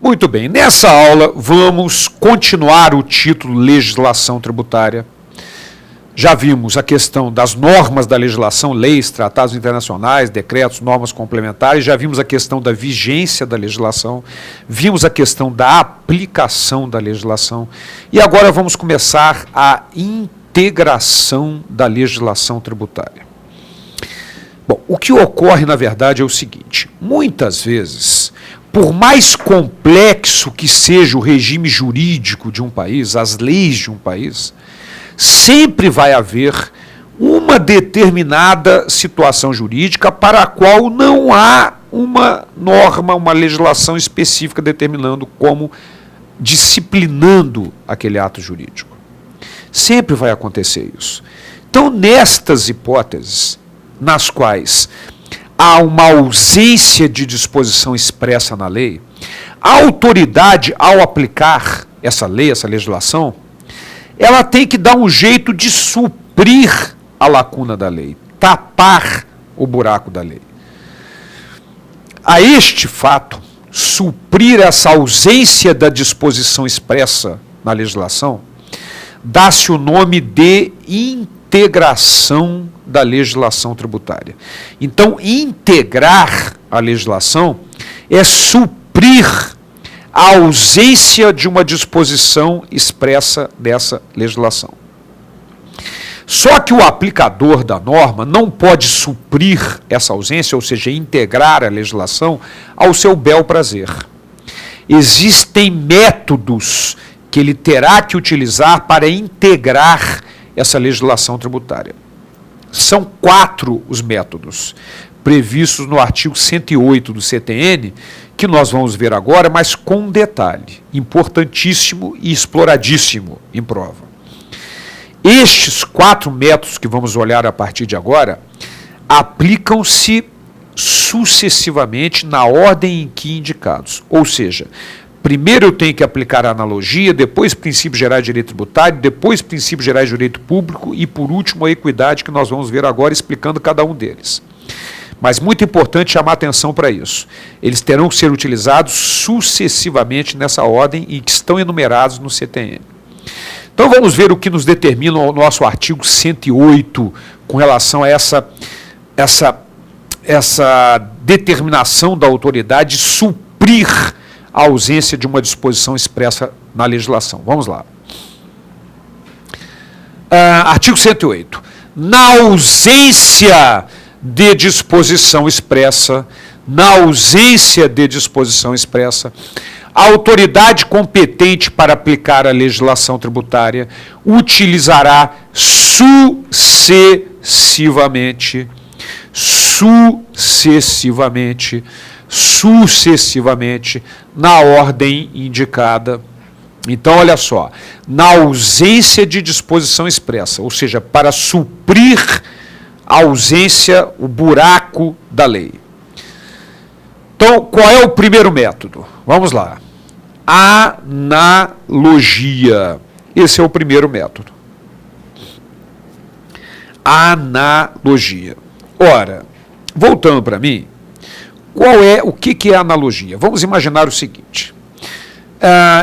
Muito bem, nessa aula vamos continuar o título Legislação Tributária. Já vimos a questão das normas da legislação, leis, tratados internacionais, decretos, normas complementares, já vimos a questão da vigência da legislação, vimos a questão da aplicação da legislação e agora vamos começar a integração da legislação tributária. Bom, o que ocorre na verdade é o seguinte, muitas vezes, por mais complexo que seja o regime jurídico de um país, as leis de um país, sempre vai haver uma determinada situação jurídica para a qual não há uma norma, uma legislação específica determinando como disciplinando aquele ato jurídico. Sempre vai acontecer isso. Então, nestas hipóteses, nas quais há uma ausência de disposição expressa na lei, a autoridade, ao aplicar essa lei, essa legislação, ela tem que dar um jeito de suprir a lacuna da lei, tapar o buraco da lei. A este fato, suprir essa ausência da disposição expressa na legislação, dá-se o nome de integração da legislação tributária. Então, integrar a legislação é suprir a ausência de uma disposição expressa dessa legislação. Só que o aplicador da norma não pode suprir essa ausência, ou seja, integrar a legislação ao seu bel prazer. Existem métodos que ele terá que utilizar para integrar essa legislação tributária. São 4 os métodos previstos no artigo 108 do CTN, que nós vamos ver agora, mas com um detalhe importantíssimo e exploradíssimo em prova. Estes 4 métodos que vamos olhar a partir de agora aplicam-se sucessivamente na ordem em que indicados. Ou seja, primeiro eu tenho que aplicar a analogia, depois princípios gerais de direito tributário, depois princípios gerais de direito público e, por último, a equidade, que nós vamos ver agora explicando cada um deles. Mas muito importante chamar atenção para isso. Eles terão que ser utilizados sucessivamente nessa ordem em que estão enumerados no CTN. Então vamos ver o que nos determina o nosso artigo 108 com relação a essa determinação da autoridade de suprir a ausência de uma disposição expressa na legislação. Vamos lá. Artigo 108. Na ausência de disposição expressa, a autoridade competente para aplicar a legislação tributária utilizará sucessivamente, na ordem indicada. Então, olha só, na ausência de disposição expressa, ou seja, para suprir a ausência, o buraco da lei. Então, qual é o primeiro método? Vamos lá. Analogia. Esse é o primeiro método. Analogia. Ora, voltando para mim, o que é analogia? Vamos imaginar o seguinte.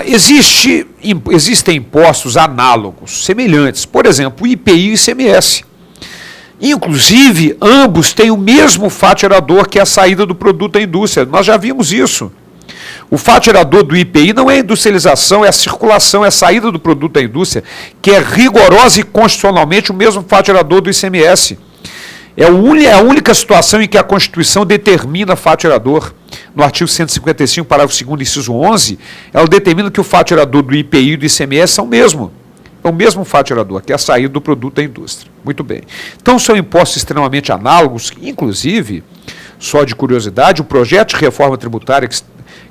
Existem impostos análogos, semelhantes. Por exemplo, o IPI e o ICMS. Inclusive, ambos têm o mesmo fato gerador, que é a saída do produto à indústria. Nós já vimos isso. O fato gerador do IPI não é a industrialização, é a circulação, é a saída do produto à indústria, que é rigorosa e constitucionalmente o mesmo fato gerador do ICMS. É a única situação em que a Constituição determina fato gerador. No artigo 155, parágrafo 2º, inciso 11, ela determina que o fato gerador do IPI e do ICMS são o mesmo. É o mesmo fato gerador, que é a saída do produto à indústria. Muito bem. Então, são impostos extremamente análogos, inclusive, só de curiosidade, o projeto de reforma tributária que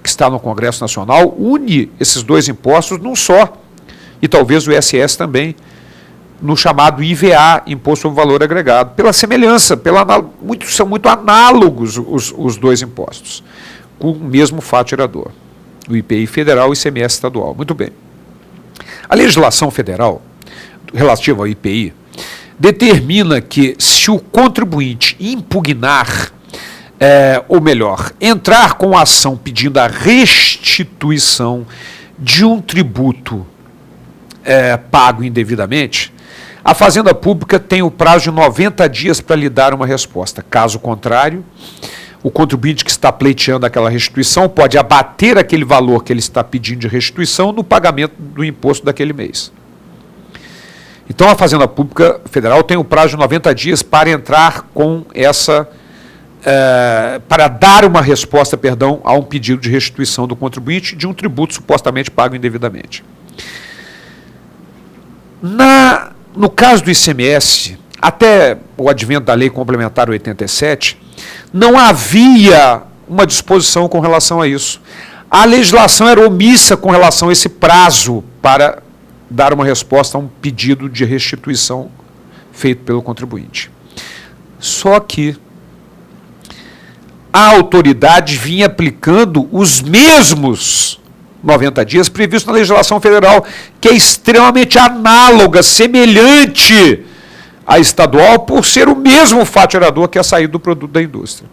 está no Congresso Nacional une esses dois impostos num só, e talvez o ISS também, no chamado IVA, Imposto sobre Valor Agregado, pela semelhança, são muito análogos os dois impostos, com o mesmo fato gerador, o IPI federal e o ICMS estadual. Muito bem. A legislação federal, relativa ao IPI, determina que, se o contribuinte impugnar ou melhor, entrar com ação pedindo a restituição de um tributo pago indevidamente, a Fazenda Pública tem o prazo de 90 dias para lhe dar uma resposta. Caso contrário, o contribuinte que está pleiteando aquela restituição pode abater aquele valor que ele está pedindo de restituição no pagamento do imposto daquele mês. Então, a Fazenda Pública Federal tem o prazo de 90 dias para entrar com essa... para dar uma resposta, a um pedido de restituição do contribuinte de um tributo supostamente pago indevidamente. No caso do ICMS, até o advento da Lei Complementar 87, não havia uma disposição com relação a isso. A legislação era omissa com relação a esse prazo para dar uma resposta a um pedido de restituição feito pelo contribuinte. Só que a autoridade vinha aplicando os mesmos 90 dias previstos na legislação federal, que é extremamente análoga, semelhante à estadual, por ser o mesmo faturador que é saído do produto da indústria.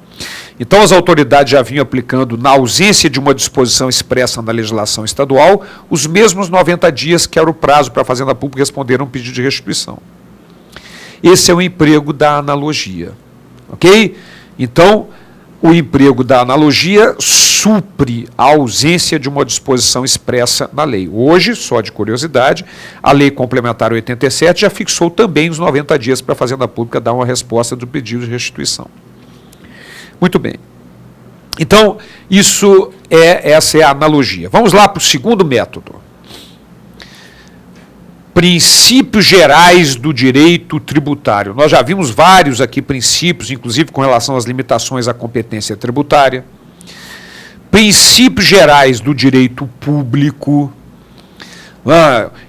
Então, as autoridades já vinham aplicando, na ausência de uma disposição expressa na legislação estadual, os mesmos 90 dias que era o prazo para a Fazenda Pública responder a um pedido de restituição. Esse é o emprego da analogia. Ok? Então, o emprego da analogia supre a ausência de uma disposição expressa na lei. Hoje, só de curiosidade, a Lei Complementar 87 já fixou também os 90 dias para a Fazenda Pública dar uma resposta do pedido de restituição. Muito bem. Então, essa é a analogia. Vamos lá para o segundo método. Princípios gerais do direito tributário. Nós já vimos vários aqui princípios, inclusive com relação às limitações à competência tributária. Princípios gerais do direito público,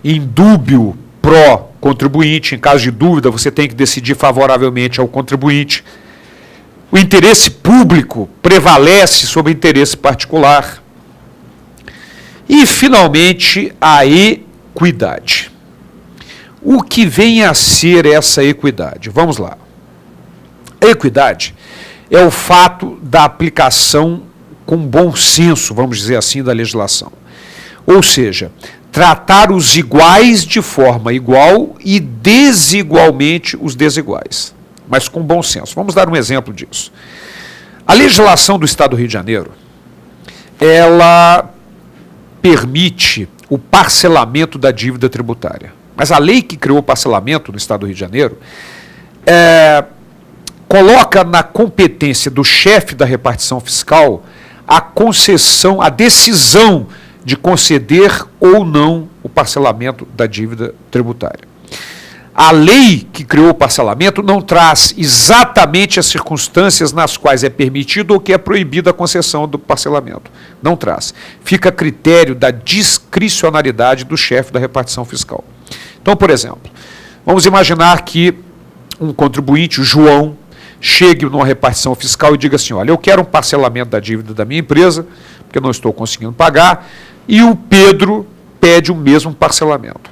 indúbio pró contribuinte. Em caso de dúvida, você tem que decidir favoravelmente ao contribuinte. O interesse público prevalece sobre o interesse particular. E, finalmente, a equidade. O que vem a ser essa equidade? Vamos lá. A equidade é o fato da aplicação com bom senso, vamos dizer assim, da legislação. Ou seja, tratar os iguais de forma igual e desigualmente os desiguais, mas com bom senso. Vamos dar um exemplo disso. A legislação do Estado do Rio de Janeiro, ela permite o parcelamento da dívida tributária. Mas a lei que criou o parcelamento no Estado do Rio de Janeiro coloca na competência do chefe da repartição fiscal a concessão, a decisão de conceder ou não o parcelamento da dívida tributária. A lei que criou o parcelamento não traz exatamente as circunstâncias nas quais é permitido ou que é proibida a concessão do parcelamento. Não traz. Fica a critério da discricionariedade do chefe da repartição fiscal. Então, por exemplo, vamos imaginar que um contribuinte, o João, chegue numa repartição fiscal e diga assim, olha, eu quero um parcelamento da dívida da minha empresa, porque eu não estou conseguindo pagar, e o Pedro pede o mesmo parcelamento.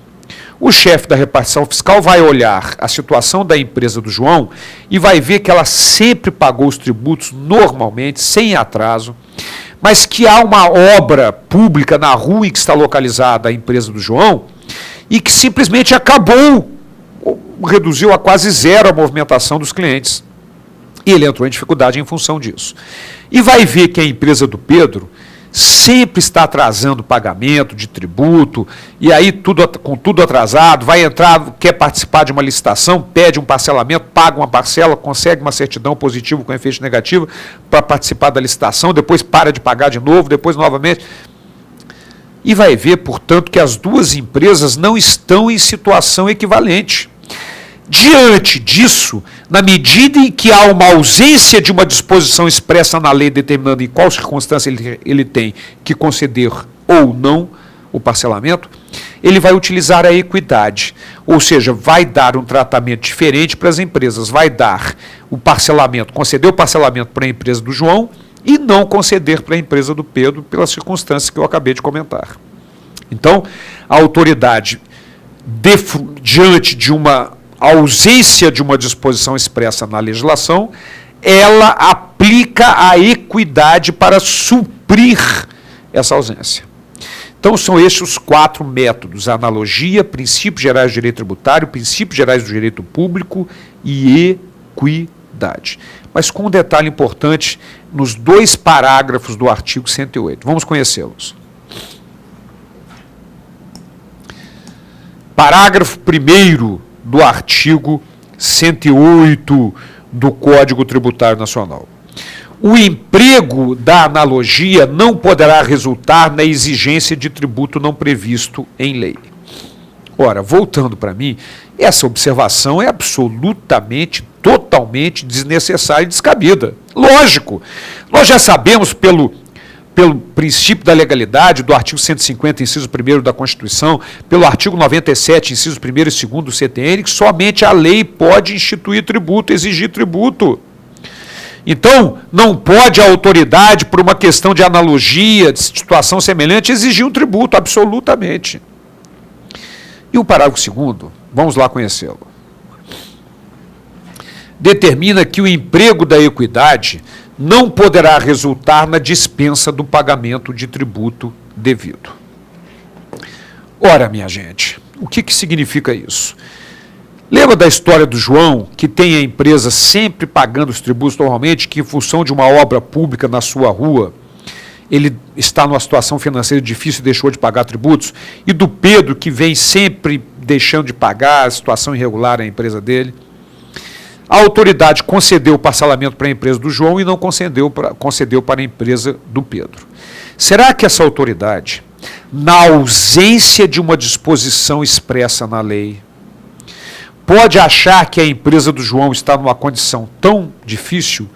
O chefe da repartição fiscal vai olhar a situação da empresa do João e vai ver que ela sempre pagou os tributos normalmente, sem atraso, mas que há uma obra pública na rua em que está localizada a empresa do João e que simplesmente acabou, reduziu a quase zero a movimentação dos clientes. E ele entrou em dificuldade em função disso. E vai ver que a empresa do Pedro sempre está atrasando o pagamento de tributo, e aí com tudo atrasado, vai entrar, quer participar de uma licitação, pede um parcelamento, paga uma parcela, consegue uma certidão positiva com efeito negativo para participar da licitação, depois para de pagar de novo, depois novamente. E vai ver, portanto, que as duas empresas não estão em situação equivalente. Diante disso, na medida em que há uma ausência de uma disposição expressa na lei determinando em qual circunstância ele tem que conceder ou não o parcelamento, ele vai utilizar a equidade, ou seja, vai dar um tratamento diferente para as empresas, vai dar o parcelamento, conceder o parcelamento para a empresa do João e não conceder para a empresa do Pedro pelas circunstâncias que eu acabei de comentar. Então, a autoridade, diante de uma ausência de uma disposição expressa na legislação, ela aplica a equidade para suprir essa ausência. Então, são estes os 4 métodos: analogia, princípios gerais do direito tributário, princípios gerais do direito público e equidade. Mas com um detalhe importante nos 2 parágrafos do artigo 108. Vamos conhecê-los. Parágrafo 1º do artigo 108 do Código Tributário Nacional. O emprego da analogia não poderá resultar na exigência de tributo não previsto em lei. Ora, voltando para mim, essa observação é absolutamente, totalmente desnecessária e descabida. Lógico, nós já sabemos pelo princípio da legalidade do artigo 150, inciso 1º da Constituição, pelo artigo 97, inciso 1º e 2º do CTN, que somente a lei pode instituir tributo, exigir tributo. Então, não pode a autoridade, por uma questão de analogia, de situação semelhante, exigir um tributo, absolutamente. E o parágrafo 2º, vamos lá conhecê-lo. Determina que o emprego da equidade não poderá resultar na dispensa do pagamento de tributo devido. Ora, minha gente, o que significa isso? Lembra da história do João, que tem a empresa sempre pagando os tributos normalmente, que em função de uma obra pública na sua rua, ele está numa situação financeira difícil e deixou de pagar tributos, e do Pedro, que vem sempre deixando de pagar, a situação irregular na empresa dele. A autoridade concedeu o parcelamento para a empresa do João e não concedeu para a empresa do Pedro. Será que essa autoridade, na ausência de uma disposição expressa na lei, pode achar que a empresa do João está numa condição tão difícil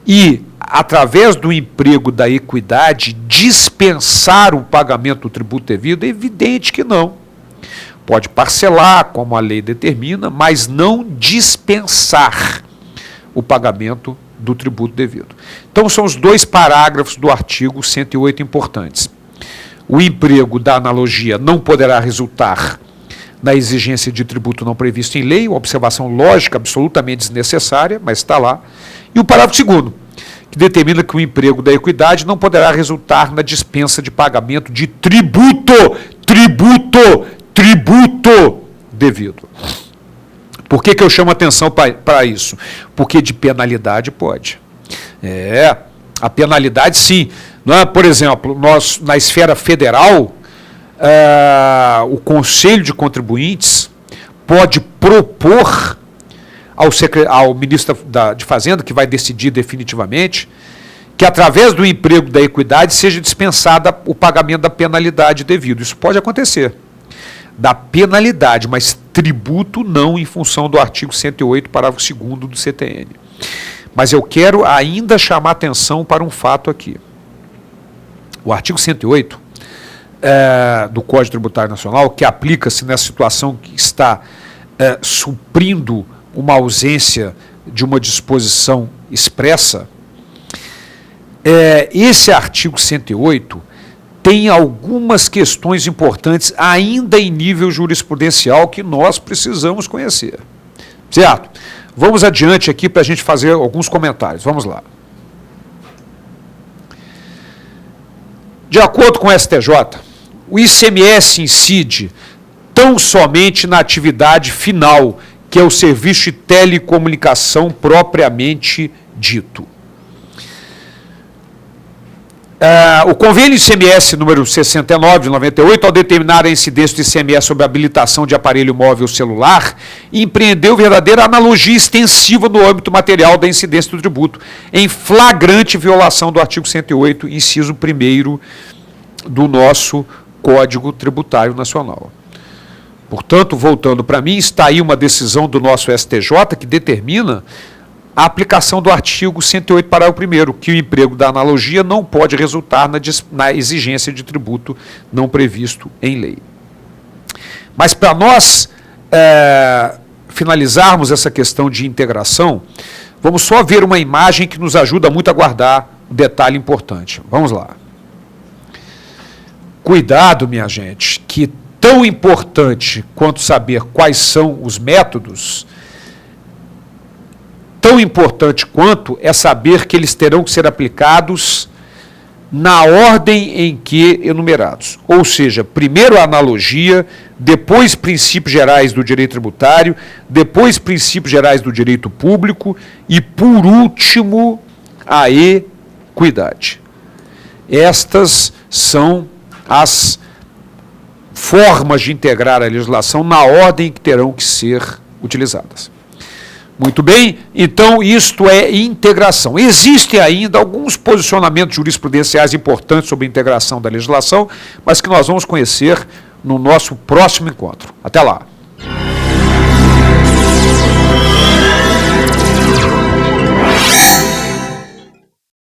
e, através do emprego da equidade, dispensar o pagamento do tributo devido? É evidente que não. Pode parcelar, como a lei determina, mas não dispensar o pagamento do tributo devido. Então, são os 2 parágrafos do artigo 108 importantes. O emprego da analogia não poderá resultar na exigência de tributo não previsto em lei, uma observação lógica absolutamente desnecessária, mas está lá. E o parágrafo 2º, que determina que o emprego da equidade não poderá resultar na dispensa de pagamento de tributo devido. Por que eu chamo atenção para isso? Porque de penalidade pode. A penalidade sim. Não é? Por exemplo, nós, na esfera federal, o Conselho de Contribuintes pode propor ao ministro de Fazenda, que vai decidir definitivamente, que através do emprego da equidade seja dispensada o pagamento da penalidade devido. Isso pode acontecer. Da penalidade, mas tributo não, em função do artigo 108, parágrafo 2º do CTN. Mas eu quero ainda chamar atenção para um fato aqui. O artigo 108 do Código Tributário Nacional, que aplica-se nessa situação que está suprindo uma ausência de uma disposição expressa, esse artigo 108 tem algumas questões importantes ainda em nível jurisprudencial que nós precisamos conhecer. Certo? Vamos adiante aqui para a gente fazer alguns comentários. Vamos lá. De acordo com o STJ, o ICMS incide tão somente na atividade final, que é o serviço de telecomunicação propriamente dito. O convênio ICMS número 69 de 98, ao determinar a incidência do ICMS sobre a habilitação de aparelho móvel celular, empreendeu verdadeira analogia extensiva no âmbito material da incidência do tributo, em flagrante violação do artigo 108, inciso 1º do nosso Código Tributário Nacional. Portanto, voltando para mim, está aí uma decisão do nosso STJ que determina a aplicação do artigo 108, parágrafo 1º, que o emprego da analogia não pode resultar na exigência de tributo não previsto em lei. Mas para nós finalizarmos essa questão de integração, vamos só ver uma imagem que nos ajuda muito a guardar um detalhe importante. Vamos lá. Cuidado, minha gente, que tão importante quanto saber quais são os métodos, tão importante quanto é saber que eles terão que ser aplicados na ordem em que enumerados. Ou seja, primeiro a analogia, depois princípios gerais do direito tributário, depois princípios gerais do direito público e, por último, a equidade. Estas são as formas de integrar a legislação na ordem que terão que ser utilizadas. Muito bem, então isto é integração. Existem ainda alguns posicionamentos jurisprudenciais importantes sobre a integração da legislação, mas que nós vamos conhecer no nosso próximo encontro. Até lá.